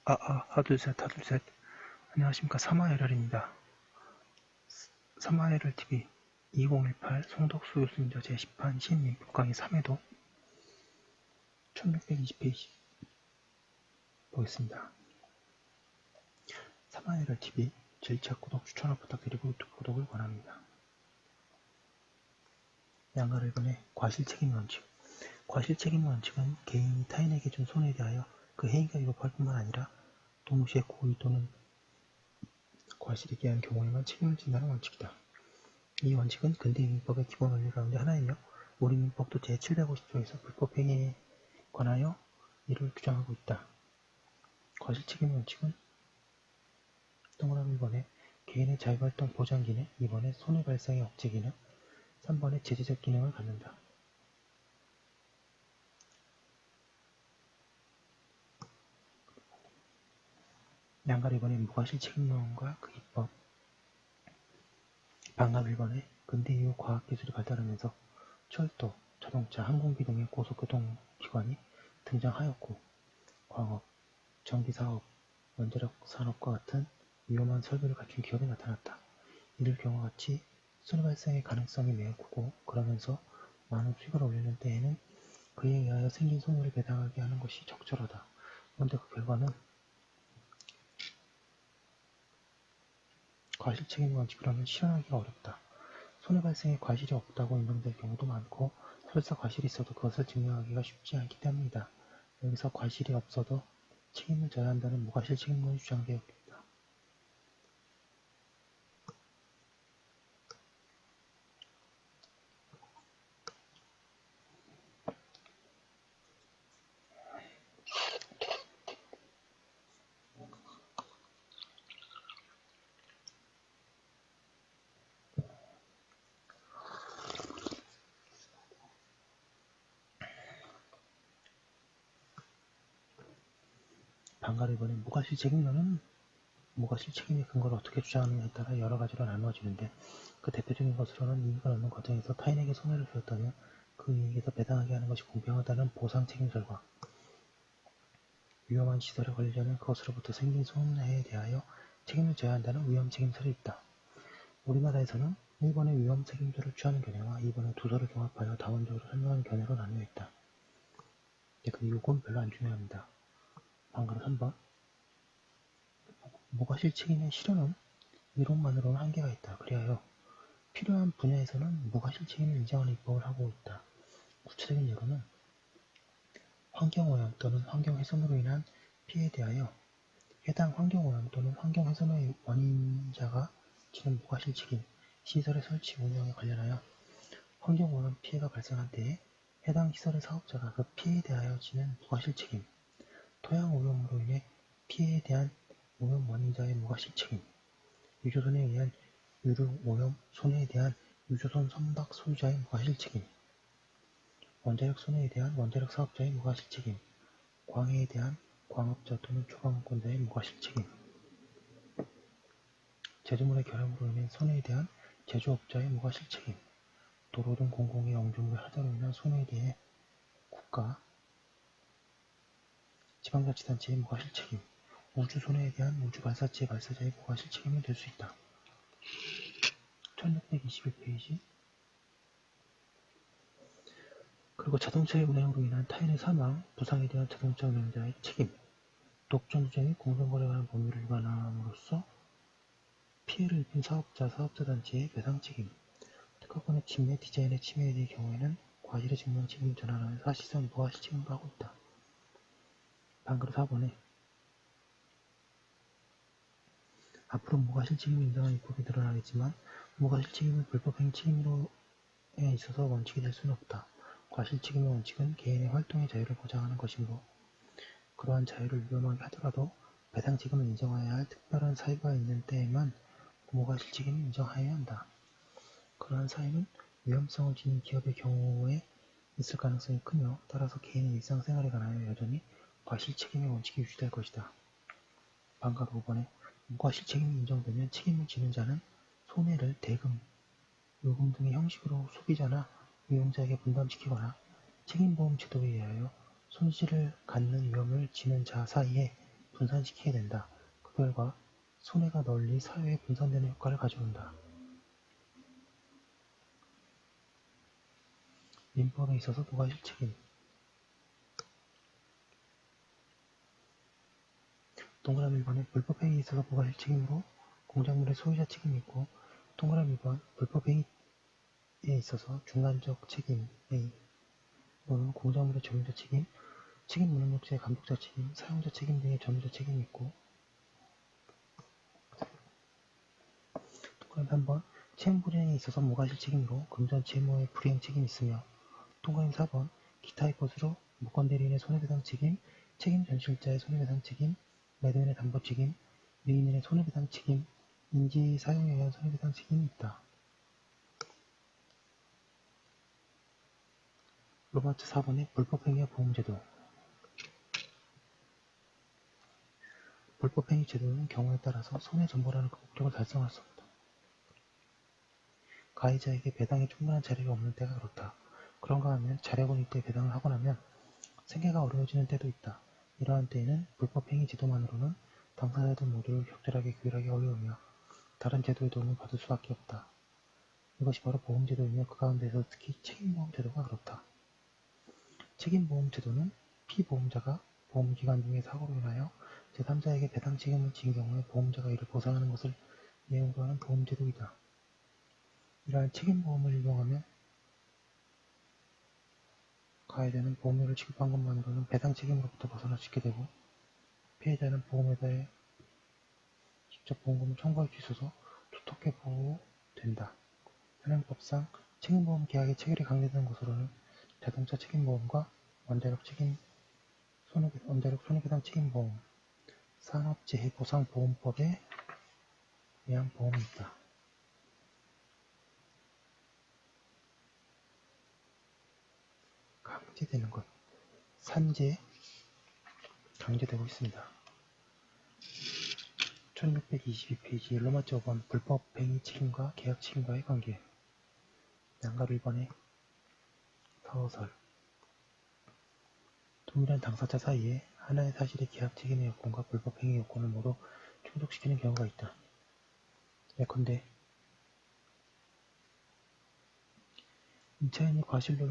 하둘셋. 안녕하십니까. 사마열혈입니다. 사마열혈TV 2018 송덕수 교수님저 제10판 시인민법 강의 3회도 1620페이지 보겠습니다. 사마열혈TV 제1차 구독, 추천을 부탁드리고 유튜브 구독을 권합니다. 양가 1번의 과실책임 원칙. 과실책임 원칙은 개인이 타인에게 준 손해에 대하여 그 행위가 위법할 뿐만 아니라 동시에 고의 또는 과실이 기한 경우에만 책임을 진다는 원칙이다. 이 원칙은 근대 민법의 기본 원리 가운데 하나이며 우리 민법도 제750조에서 불법 행위에 관하여 이를 규정하고 있다. 과실책임 원칙은 동그라미 1번에 개인의 자유활동 보장 기능, 2번에 손해 발생의 억제 기능, 3번에 제재적 기능을 갖는다. 양가 1번에 무과실책임론과 그 입법. 방가 1번에 근대 이후 과학기술이 발달하면서 철도, 자동차, 항공기 등의 고속교통기관이 등장하였고 광업, 전기사업, 원자력 산업과 같은 위험한 설비를 갖춘 기업이 나타났다. 이를 경우와 같이 손해 발생의 가능성이 매우 크고 그러면서 많은 수익을 올리는 때에는 그에 의하여 생긴 손해를 배당하게 하는 것이 적절하다. 그런데 그 결과는 과실책임 원칙으로는 실현하기가 어렵다. 손해 발생의 과실이 없다고 인정될 경우도 많고 설사 과실이 있어도 그것을 증명하기가 쉽지 않기 때문이다. 여기서 과실이 없어도 책임을 져야 한다는 무과실 책임론이 주장되었다. 방가 1번의 무과실 책임론은 무과실 책임의 근거를 어떻게 주장하느냐에 따라 여러 가지로 나누어지는데 그 대표적인 것으로는 이익을 얻는 과정에서 타인에게 손해를 주었다면 그 이익에서 배당하게 하는 것이 공평하다는 보상 책임 절과, 위험한 시설에 걸리려면 그것으로부터 생긴 손해에 대하여 책임을 져야 한다는 위험 책임설이 있다. 우리나라에서는 1번의 위험 책임설을 취하는 견해와 2번의 두 설을 종합하여 다원적으로 설명하는 견해로 나뉘어 있다. 근데 이건 별로 안 중요합니다. 방가로 3번. 무과실 책임의 실현은 이론만으로는 한계가 있다. 그리하여 필요한 분야에서는 무과실 책임을 인정하는 입법을 하고 있다. 구체적인 예로는 환경오염 또는 환경훼손으로 인한 피해에 대하여 해당 환경오염 또는 환경훼손의 원인자가 지는 무과실 책임, 시설의 설치 운영에 관련하여 환경오염 피해가 발생한 때에 해당 시설의 사업자가 그 피해에 대하여 지는 무과실 책임, 토양오염으로 인해 피해에 대한 오염 원인자의 무과실 책임, 유조선에 의한 유류오염 손해에 대한 유조선 선박 소유자의 무과실 책임, 원자력 손해에 대한 원자력 사업자의 무과실 책임, 광해에 대한 광업자 또는 초광업권자의 무과실 책임, 제조물의 결함으로 인한 손해에 대한 제조업자의 무과실 책임, 도로 등 공공의 영주물의 하자로 인한 손해에 대해 국가, 지방자치단체의 무과실 책임, 우주 손해에 대한 우주발사체 발사자의 무과실 책임이 될 수 있다. 1621페이지. 그리고 자동차의 운행으로 인한 타인의 사망, 부상에 대한 자동차 운행자의 책임, 독점주제 및 공정거래에 관한 법률을 위반함으로써 피해를 입힌 사업자, 사업자단체의 배상 책임, 특허권의 침해, 디자인의 침해에 대한 경우에는 과실의 증명 책임을 전환하여 사실상 무과실 책임을 하고 있다. 방금 4번에 앞으로 무과실 책임을 인정한 입법이 늘어나겠지만 무과실 책임은 불법행위 책임으로에 있어서 원칙이 될 수는 없다. 과실 책임의 원칙은 개인의 활동의 자유를 보장하는 것이므로 그러한 자유를 위험하게 하더라도 배상 책임을 인정해야 할 특별한 사유가 있는 때에만 무과실 책임을 인정해야 한다. 그러한 사유는 위험성을 지닌 기업의 경우에 있을 가능성이 크며 따라서 개인의 일상생활에 관하여 여전히 과실 책임의 원칙이 유지될 것이다. 방가 5번에 무과실 책임이 인정되면 책임을 지는 자는 손해를 대금, 요금 등의 형식으로 소비자나 이용자에게 분담시키거나 책임보험 제도에 의하여 손실을 갖는 위험을 지는 자 사이에 분산시키게 된다. 그 결과 손해가 널리 사회에 분산되는 효과를 가져온다. 민법에 있어서 부과실 책임. 동그라미 1번에 불법행위에 있어서 부과실 책임으로 공작물의 소유자 책임이 있고, 동그라미 2번 불법행위에 있어서 중간적 책임 또는 공작물의 점유자 책임, 책임 무능력자의 감독자 책임, 사용자 책임 등의 점유자 책임이 있고, 동그라미 3번 채무 불이행에 있어서 무과실 책임으로 금전 채무의 불이행 책임이 있으며, 동그라미 4번 기타의 것으로 무권대리인의 손해배상 책임, 책임 전실자의 손해배상 책임, 매도인의 담보 책임, 미인인의 손해배상 책임, 인지 사용에 의한 손해배상 책임이 있다. 로마트 4번의 불법행위와 보험제도. 불법행위 제도는 경우에 따라서 손해전보라는 그 목적을 달성할 수 없다. 가해자에게 배당에 충분한 자료가 없는 때가 그렇다. 그런가 하면 자료가 있을 때 배당을 하고 나면 생계가 어려워지는 때도 있다. 이러한 때에는 불법행위 제도만으로는 당사자들 모두를 적절하게 규율하기 어려우며 다른 제도의 도움을 받을 수밖에 없다. 이것이 바로 보험제도이며 그 가운데서 특히 책임보험제도가 그렇다. 책임보험제도는 피보험자가 보험기간 중에 사고로 인하여 제3자에게 배당 책임을 지은 경우에 보험자가 이를 보상하는 것을 내용으로 하는 보험제도이다. 이러한 책임보험을 이용하면 가해자는 보험료를 지급한 것만으로는 배당 책임으로부터 벗어날 수 있게 되고, 피해자는 보험회사에 직접 보험금을 청구할 수 있어서 두텁게 보호된다. 현행법상 책임보험 계약의 체결이 강제되는 것으로는 자동차 책임보험과 원자력 손해배상 책임보험, 산업재해보상보험법에 의한 보험이 있다. 강제되는 것, 산재, 강제되고 있습니다. 1622페이지 로마자 5번 불법행위 책임과 계약 책임과의 관계. 양가로 1번에 서설. 동일한 당사자 사이에 하나의 사실의 계약 책임의 요건과 불법행위 요건을 모두 충족시키는 경우가 있다. 예컨대 임차인이 과실로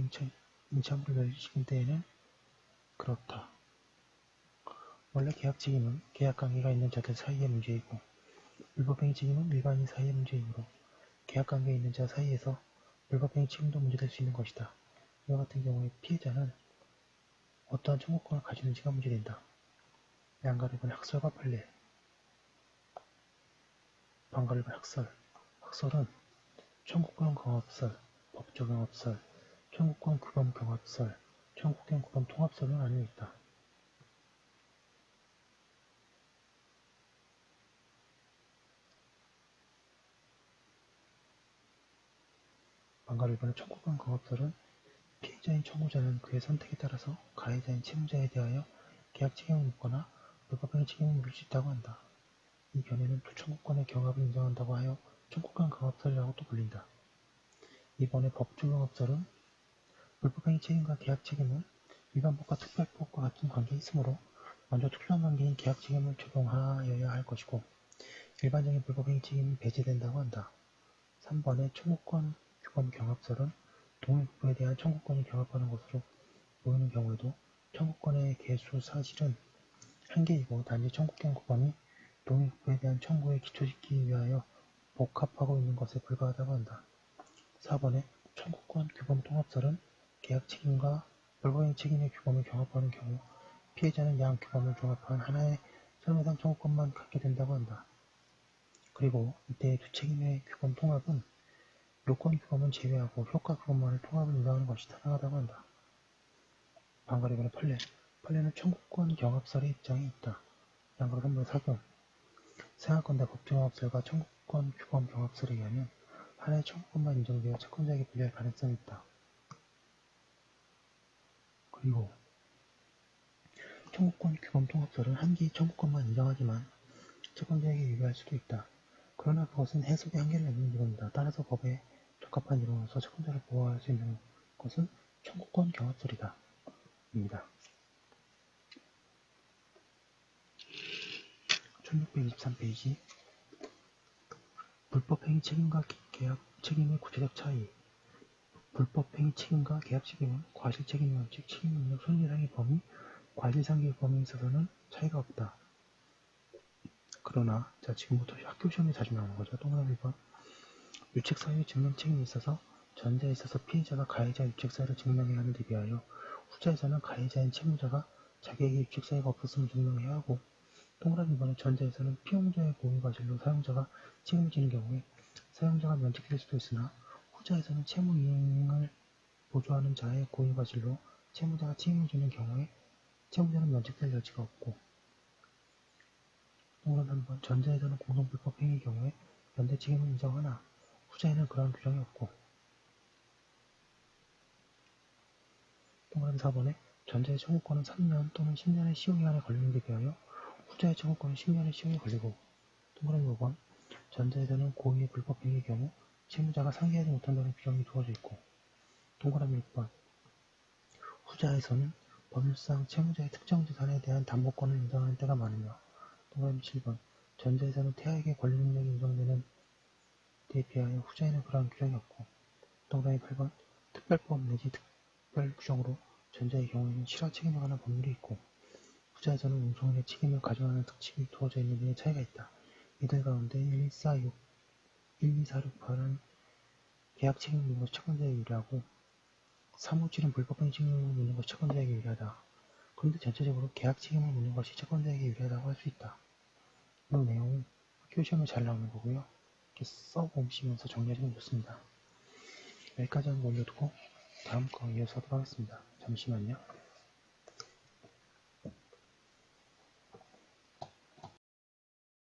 임차물을 멸시킨 때에는 그렇다. 원래 계약 책임은 계약관계가 있는 자들 사이의 문제이고, 불법행위 책임은 일반인 사이의 문제이므로 계약관계에 있는 자 사이에서 불법행위 책임도 문제될 수 있는 것이다. 이와 같은 경우에 피해자는 어떠한 청구권을 가지는지가 문제된다. 양가로 1번 학설과 판례. 방가로 1번 학설. 학설은 청구권 경합설, 법조경합설, 청구권 규범 경합설, 청구권 규범 통합설로 나뉘어 있다. 방가로 1번의 청구권 경합설은 피해자인 청구자는 그의 선택에 따라서 가해자인 채무자에 대하여 계약 책임을 묻거나 불법행위 책임을 물을 수 있다고 한다. 이 견해는 두 청구권의 경합을 인정한다고 하여 청구권 경합설이라고 또 불린다. 이번에 법조경합설은 불법행위 책임과 계약 책임은 일반법과 특별법과 같은 관계에 있으므로 먼저 특수한 관계인 계약 책임을 적용하여야 할 것이고, 일반적인 불법행위 책임이 배제된다고 한다. 3번의 청구권 규범 경합설은 동일부에 대한 청구권이 경합하는 것으로 보이는 경우에도 청구권의 개수 사실은 한개이고, 단지 청구권 규범이 동일부에 대한 청구에 기초짓기 위하여 복합하고 있는 것에 불과하다고 한다. 4번의 청구권 규범 통합설은 계약 책임과 불법행위 책임의 규범을 경합하는 경우 피해자는 양 규범을 종합한 하나의 손해배상 청구권만 갖게 된다고 한다. 그리고 이때의 두 책임의 규범 통합은 요건 규범은 제외하고 효과 규범만을 통합을 인정하는 것이 타당하다고 한다. 방가로 1번의 판례. 판례는 청구권 경합설의 입장이 있다. 양가로 3번의 사견. 생각건대 법조경합설과 청구권 규범 경합설에 의하면 하나의 청구권만 인정되어 채권자에게 불리할 가능성이 있다. 그리고 청구권 규범 통합설은 한 개의 청구권만 인정하지만 채권자에게 유리할 수도 있다. 그러나 그것은 해석의 한계를 넘는 이론이다. 따라서 법에 적합한 이론으로서 채권자를 보호할 수 있는 것은 청구권 경합설이다. 입니다. 1623페이지 불법행위 책임과 계약 책임의 구체적 차이. 불법행위 책임과 계약 책임은 과실책임론, 즉 책임능력, 손해량의 범위, 과실상계의 범위에 있어서는 차이가 없다. 그러나 자 지금부터 학교 시험에 자주 나오는 거죠. 동그라미 1번 유책사유의 증명 책임에 있어서 전자에 있어서 피해자가 가해자 유책사유를 증명해야 하는 데 비하여 후자에서는 가해자인 채무자가 자기에게 유책사유가 없었음을 증명해야 하고 동그라미 2번은 전자에서는 피용자의 고의과실로 사용자가 책임을 지는 경우에 사용자가 면책될 수도 있으나 후자에서는 채무 이행을 보조하는 자의 고의과실로 채무자가 책임을 지는 경우에 채무자는 면책될 여지가 없고 동그라미 3번 전자에서는 공동불법 행위의 경우에 연대 책임을 인정하나 후자에는 그러한 규정이 없고 동그라미 4번에 전자의 청구권은 3년 또는 10년의 시효기간에 걸리는 데 비하여 후자의 청구권은 10년의 시효에 걸리고 동그라미 5번 전자에서는 고의의 불법 행위의 경우 채무자가 상기하지 못한다는 규정이 두어져 있고 동그라미 6번 후자에서는 법률상 채무자의 특정 재산에 대한 담보권을 인정하는 때가 많으며 동그라미 7번 전자에서는 태아에게 권리 능력이 인정되는 데에 비하여 후자에는 그러한 규정이 없고 동그라미 8번 특별법 내지 특별 규정으로 전자의 경우에는 실화 책임에 관한 법률이 있고 후자에서는 운송인의 책임을 가져가는 특칙이 두어져 있는 데에 차이가 있다. 이들 가운데 1, 2, 4, 6, 1, 2, 4, 6, 8은 계약 책임을 묻는 것이 채권자에게 유리하고 3, 5, 7은 불법행위 책임을 묻는 것이 채권자에게 유리하다. 그런데 전체적으로 계약 책임을 묻는 것이 채권자에게 유리하다고 할 수 있다. 이 내용은 학교 시험에 잘 나오는 거고요. 이렇게 써보시면서 정리하시면 좋습니다. 여기까지 한번 올려두고 다음 거 이어서 하도록 하겠습니다. 잠시만요.